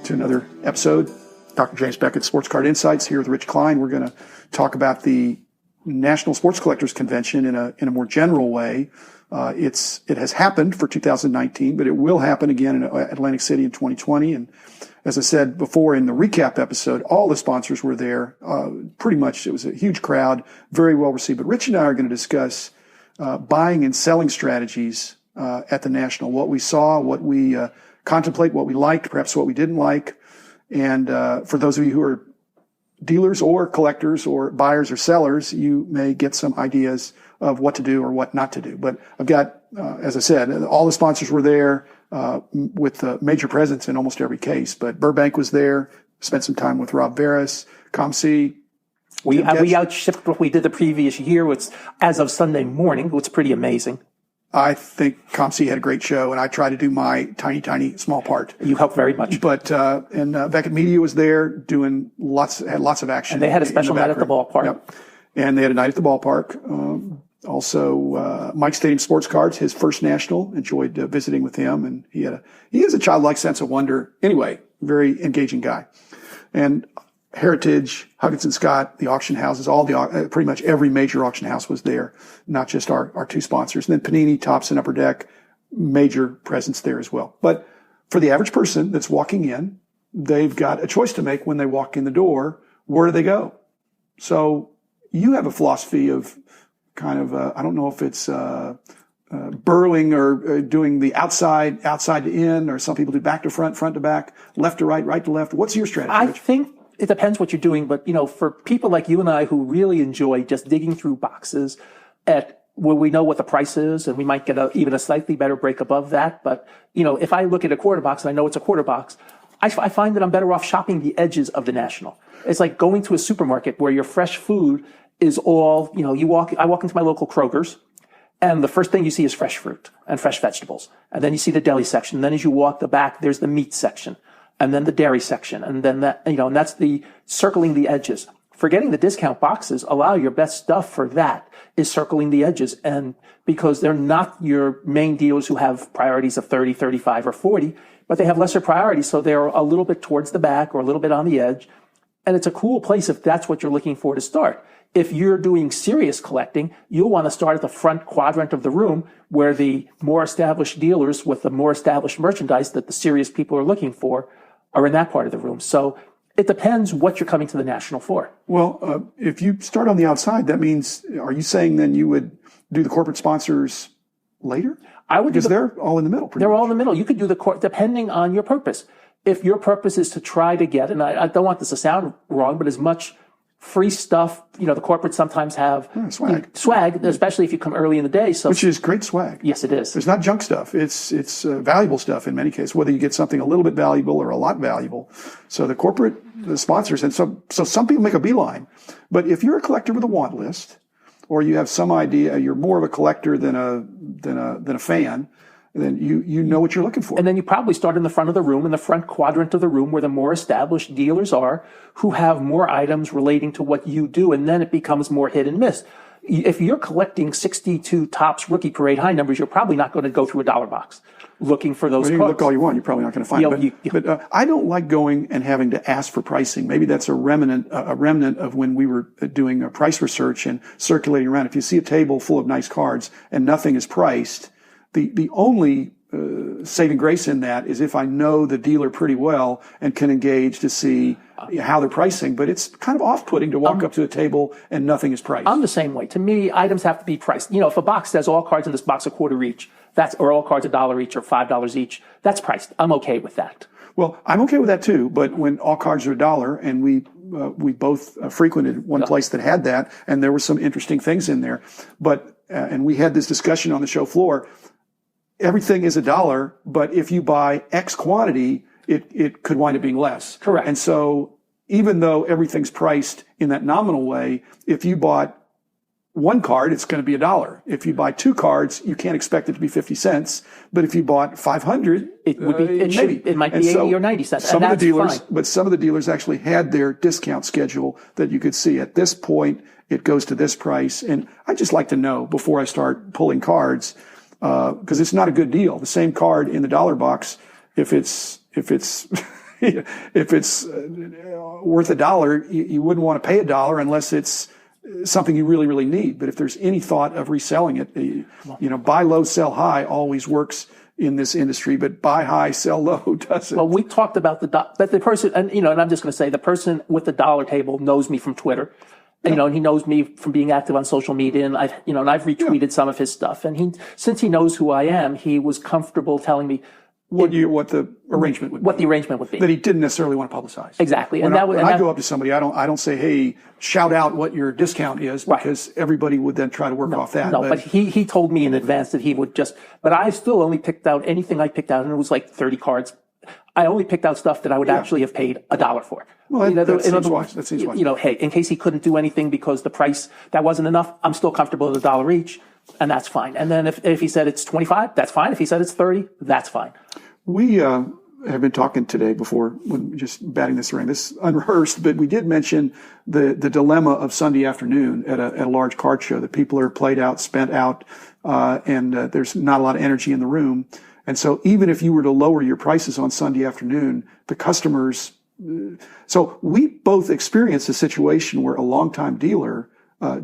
to another episode. Dr. James Beckett, Sports Card Insights, here with Rich Klein. We're going to talk about the National Sports Collectors Convention in a more general way. It has happened for 2019, but it will happen again in Atlantic City in 2020. And as I said before in the recap episode, all the sponsors were there. Pretty much it was a huge crowd, very well received. But Rich and I are going to discuss buying and selling strategies at the National, what we saw, what we contemplate, what we liked, perhaps what we didn't like. And for those of you who are dealers or collectors or buyers or sellers, you may get some ideas of what to do or what not to do. But I've got, as I said, all the sponsors were there with major presence in almost every case. But Burbank was there, spent some time with Rob Veras, COMC. We outshipped what we did the previous year, which, as of Sunday morning, was pretty amazing. I think COMC had a great show, and I tried to do my tiny, small part. You helped very much. But, Beckett Media was there doing had lots of action. And they had a special night at the ballpark. Yep. And they had a night at the ballpark. Also, Mike Stadium Sports Cards, his first national, enjoyed visiting with him, and he has a childlike sense of wonder. Anyway, very engaging guy. And Heritage, Huggins and Scott, the auction houses, pretty much every major auction house was there, not just our two sponsors. And then Panini, Topps, and Upper Deck, major presence there as well. But for the average person that's walking in, they've got a choice to make when they walk in the door. Where do they go? So you have a philosophy of kind of, I don't know if it's burrowing or doing the outside to in, or some people do back to front, front to back, left to right, right to left. What's your strategy? I think it depends what you're doing, but for people like you and I who really enjoy just digging through boxes at where we know what the price is, and we might get even a slightly better break above that. But if I look at a quarter box and I know it's a quarter box, I find that I'm better off shopping the edges of the National. It's like going to a supermarket where your fresh food is all, I walk into my local Kroger's, and the first thing you see is fresh fruit and fresh vegetables. And then you see the deli section. And then as you walk the back, there's the meat section, and then the dairy section. And then and that's the circling the edges. Forgetting the discount boxes, allow your best stuff for that is circling the edges. And because they're not your main dealers who have priorities of 30, 35, or 40, but they have lesser priorities. So they're a little bit towards the back or a little bit on the edge. And it's a cool place if that's what you're looking for to start. If you're doing serious collecting, you'll want to start at the front quadrant of the room where the more established dealers with the more established merchandise that the serious people are looking for are in that part of the room. So it depends what you're coming to the National for. Well, if you start on the outside, that means, are you saying then you would do the corporate sponsors later? I would, because they're all in the middle. They're all in the middle. You could do depending on your purpose. If your purpose is to try to get, and I don't want this to sound wrong, but as much free stuff, the corporates sometimes have swag, especially if you come early in the day. So, which is great swag. Yes, it is. It's not junk stuff. It's valuable stuff in many cases, whether you get something a little bit valuable or a lot valuable. So the sponsors, and so some people make a beeline. But if you're a collector with a want list, or you have some idea, you're more of a collector than a fan, then you know what you're looking for. And then you probably start in the front of the room, in the front quadrant of the room where the more established dealers are, who have more items relating to what you do, and then it becomes more hit and miss. If you're collecting 62 Topps Rookie Parade high numbers, you're probably not going to go through a dollar box looking for those cards. You can look all you want, you're probably not going to find it. But I don't like going and having to ask for pricing. Maybe that's a remnant of when we were doing price research and circulating around. If you see a table full of nice cards and nothing is priced, the only saving grace in that is if I know the dealer pretty well and can engage to see how they're pricing. But it's kind of off-putting to walk up to a table and nothing is priced. I'm the same way. To me, items have to be priced. If a box says all cards in this box are $1 each, or all cards $1 each or $5 each, that's priced. I'm okay with that. Well, I'm okay with that too. But when all cards are $1, and we both frequented one place that had that, and there were some interesting things in there. But and we had this discussion on the show floor. Everything is $1, but if you buy X quantity, it could wind up being less. Correct. And so even though everything's priced in that nominal way, if you bought one card, it's going to be $1. If you buy two cards, you can't expect it to be 50 cents. But if you bought 500, it would be, it might be 80 or 90 cents. Some of the dealers actually had their discount schedule that you could see at this point, it goes to this price. And I just like to know before I start pulling cards, because it's not a good deal. The same card in the dollar box, if it's if it's worth $1, you wouldn't want to pay $1 unless it's something you really, really need. But if there's any thought of reselling it, buy low, sell high always works in this industry, but buy high, sell low doesn't. Well, we talked about that the person, and I'm just going to say the person with the dollar table knows me from Twitter. And he knows me from being active on social media, and I've retweeted some of his stuff. And since he knows who I am, he was comfortable telling me what the arrangement would be. What the arrangement would be. That he didn't necessarily want to publicize. Exactly. When I go up to somebody, I don't say, hey, shout out what your discount is, because everybody would then try to work off that. No, but he told me in advance that he would but I still only picked out anything I picked out, and it was like 30 cards. I only picked out stuff that I would actually have paid $1 for. Well, that seems wise. That seems wise. Hey, in case he couldn't do anything because the price, that wasn't enough, I'm still comfortable at $1 each, and that's fine. And then if he said it's 25, that's fine. If he said it's 30, that's fine. We have been talking today before, just batting this around, this unrehearsed, but we did mention the dilemma of Sunday afternoon at a large card show, that people are played out, spent out, and there's not a lot of energy in the room. And so even if you were to lower your prices on Sunday afternoon, the customers, so we both experienced a situation where a longtime dealer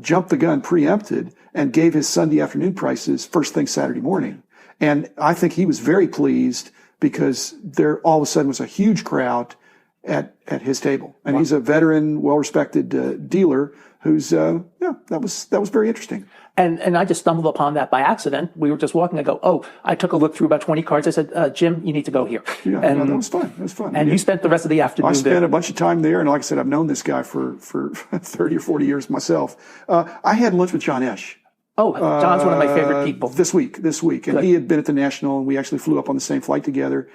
jumped the gun, preempted, and gave his Sunday afternoon prices first thing Saturday morning. And I think he was very pleased because there all of a sudden was a huge crowd at his table. And he's a veteran, well-respected dealer who's, that was very interesting. And I just stumbled upon that by accident. We were just walking. I go, I took a look through about 20 cards. I said, Jim, you need to go here. Yeah, that was fun. That was fun. And you spent the rest of the afternoon there. I spent a bunch of time there. And like I said, I've known this guy for 30 or 40 years myself. I had lunch with John Esch. Oh, John's one of my favorite people. This week. And he had been at the National, and we actually flew up on the same flight together.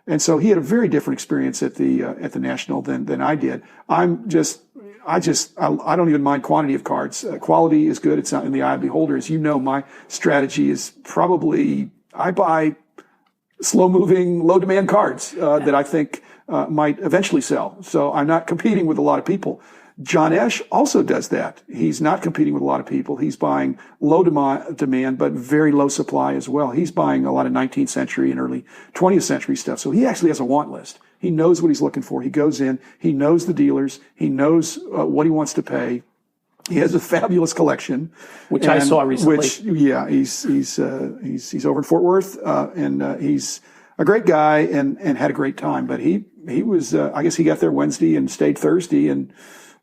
And so he had a very different experience at the National than I did. I don't even mind quantity of cards. Quality is good. It's not in the eye of the beholder. As you know, my strategy is probably I buy slow-moving, low-demand cards that I think might eventually sell. So I'm not competing with a lot of people. John Esch also does that. He's not competing with a lot of people. He's buying low demand, but very low supply as well. He's buying a lot of 19th century and early 20th century stuff. So he actually has a want list. He knows what he's looking for. He goes in. He knows the dealers. He knows what he wants to pay. He has a fabulous collection, which I saw recently. He's over in Fort Worth, and he's a great guy and had a great time. But he was, I guess he got there Wednesday and stayed Thursday and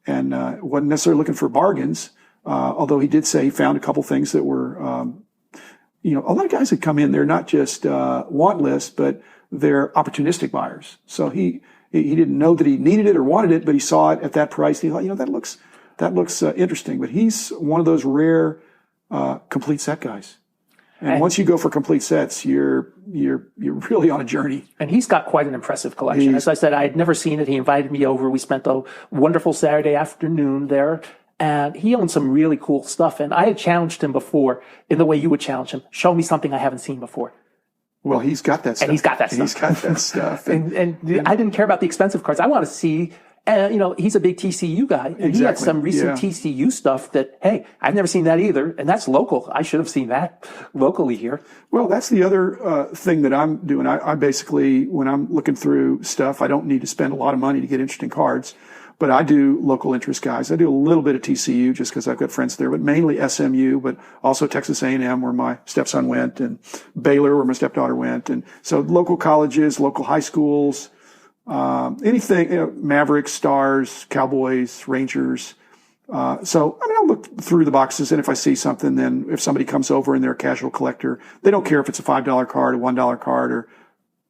wasn't necessarily looking for bargains. Although he did say he found a couple things that were, a lot of guys that come in, they're not just want lists, but they're opportunistic buyers. So he didn't know that he needed it or wanted it, but he saw it at that price. And he thought, that looks interesting. But he's one of those rare complete set guys. And once you go for complete sets, you're really on a journey. And he's got quite an impressive collection. As I said, I had never seen it. He invited me over. We spent a wonderful Saturday afternoon there. And he owns some really cool stuff. And I had challenged him before in the way you would challenge him. Show me something I haven't seen before. Well, he's got that stuff. And he's got that stuff. And I didn't care about the expensive cards. I want to see. He's a big TCU guy, and he had some recent TCU stuff that, hey, I've never seen that either, and that's local. I should have seen that locally here. Well, that's the other thing that I'm doing. I basically, when I'm looking through stuff, I don't need to spend a lot of money to get interesting cards, but I do local interest guys. I do a little bit of TCU just because I've got friends there, but mainly SMU, but also Texas A&M where my stepson went, and Baylor where my stepdaughter went, and so local colleges, local high schools. Anything, Mavericks, Stars, Cowboys, Rangers. So I'll look through the boxes, and if I see something, then if somebody comes over and they're a casual collector, they don't care if it's a $5 card, a $1 card, or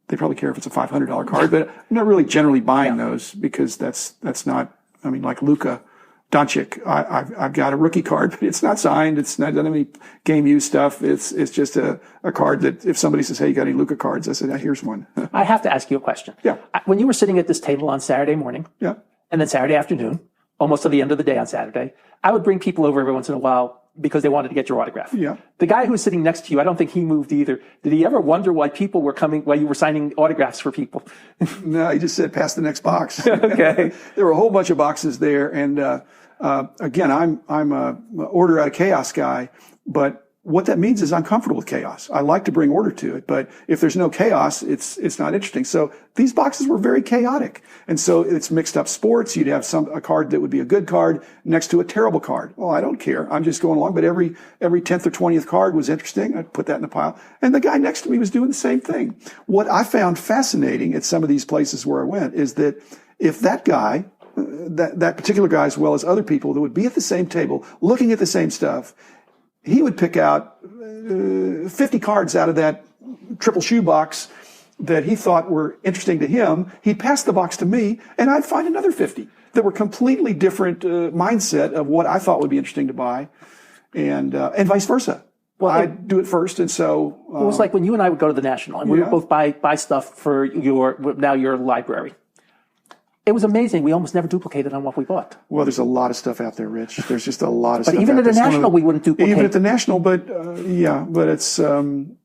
they probably care if it's a $500 card, but I'm not really generally buying those because that's not, like Luka Doncic. I've got a rookie card, but it's not signed. Doesn't have any game use stuff. It's just a card that if somebody says, hey, you got any Luka cards? I said, here's one. I have to ask you a question. Yeah. When you were sitting at this table on Saturday morning, yeah, and then Saturday afternoon, almost to the end of the day on Saturday, I would bring people over every once in a while because they wanted to get your autograph. Yeah. The guy who was sitting next to you, I don't think he moved either. Did he ever wonder why people were coming, why you were signing autographs for people? No, he just said, pass the next box. Okay. There were a whole bunch of boxes there. And, again, I'm a order out of chaos guy, but what that means is I'm comfortable with chaos. I like to bring order to it, but if there's no chaos, it's not interesting. So these boxes were very chaotic. And so it's mixed up sports. You'd have a card that would be a good card next to a terrible card. Well, I don't care. I'm just going along, but every 10th or 20th card was interesting. I'd put that in the pile. And the guy next to me was doing the same thing. What I found fascinating at some of these places where I went is that if that guy, that particular guy, as well as other people that would be at the same table looking at the same stuff, he would pick out 50 cards out of that triple shoe box that he thought were interesting to him. He'd pass the box to me, and I'd find another 50 that were completely different mindset of what I thought would be interesting to buy, and vice versa. Well, I'd do it first, and so it was like when you and I would go to the National, and we would both buy stuff for your library. It was amazing. We almost never duplicated on what we bought. Well, there's a lot of stuff out there, Rich. There's just a lot of stuff. But even at the National, we wouldn't duplicate. Even at the National, but but it's John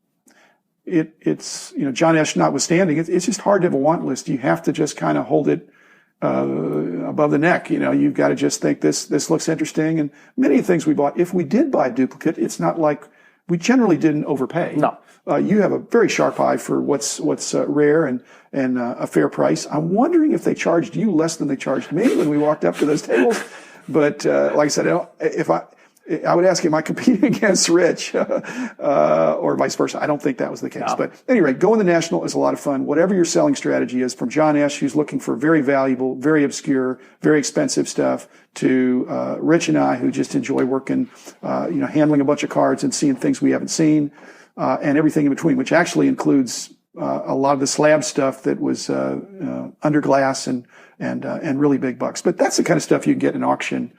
Esch notwithstanding, it's just hard to have a want list. You have to just kind of hold it above the neck. You've got to just think this looks interesting. And many of the things we bought, if we did buy a duplicate, it's not like we generally didn't overpay. No. You have a very sharp eye for what's rare and a fair price. I'm wondering if they charged you less than they charged me when we walked up to those tables. But like I said, if I would ask, am I competing against Rich or vice versa? I don't think that was the case. No. But anyway, going to the National is a lot of fun. Whatever your selling strategy is, from John Esch, who's looking for very valuable, very obscure, very expensive stuff, to Rich and I, who just enjoy working, handling a bunch of cards and seeing things we haven't seen. And everything in between, which actually includes a lot of the slab stuff that was under glass and really big bucks. But that's the kind of stuff you can get in auction.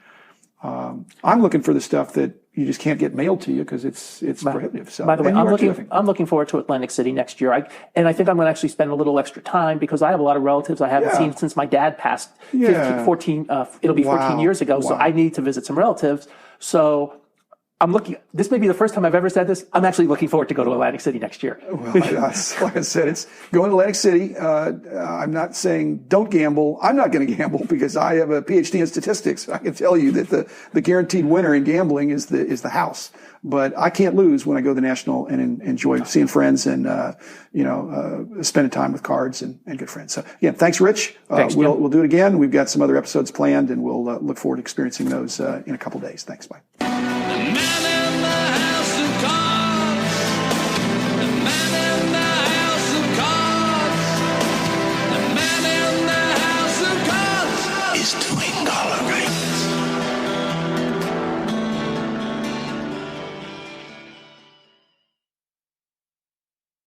I'm looking for the stuff that you just can't get mailed to you because it's prohibitive. So, by the way, I'm looking forward to Atlantic City next year. I think I'm going to actually spend a little extra time because I have a lot of relatives I haven't seen since my dad passed 14 years ago. Wow. So I need to visit some relatives. So this may be the first time I've ever said this. I'm actually looking forward to go to Atlantic City next year. Well, like I said, it's going to Atlantic City. I'm not saying don't gamble. I'm not going to gamble because I have a PhD in statistics. I can tell you that the guaranteed winner in gambling is the house. But I can't lose when I go to the National and enjoy seeing friends and, spending time with cards and good friends. So again, thanks, Rich. Thanks, we'll do it again. We've got some other episodes planned and we'll look forward to experiencing those in a couple days. Thanks. Bye.